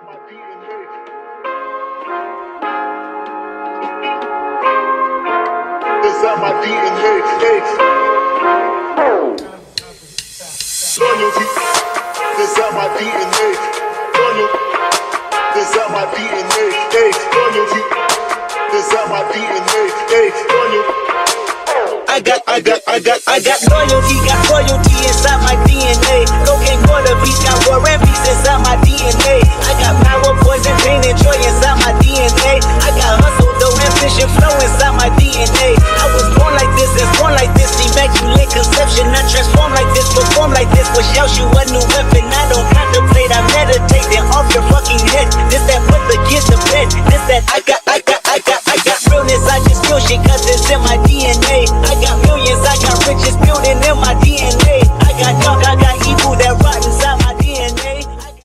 my DNA. It's on my DNA. Hey. Loyalty. It's on my DNA. Loyalty. It's on my DNA. Hey. Loyalty. It's on my DNA. Hey. Loyalty. I got loyalty inside my DNA. Cocaine water, beach got war and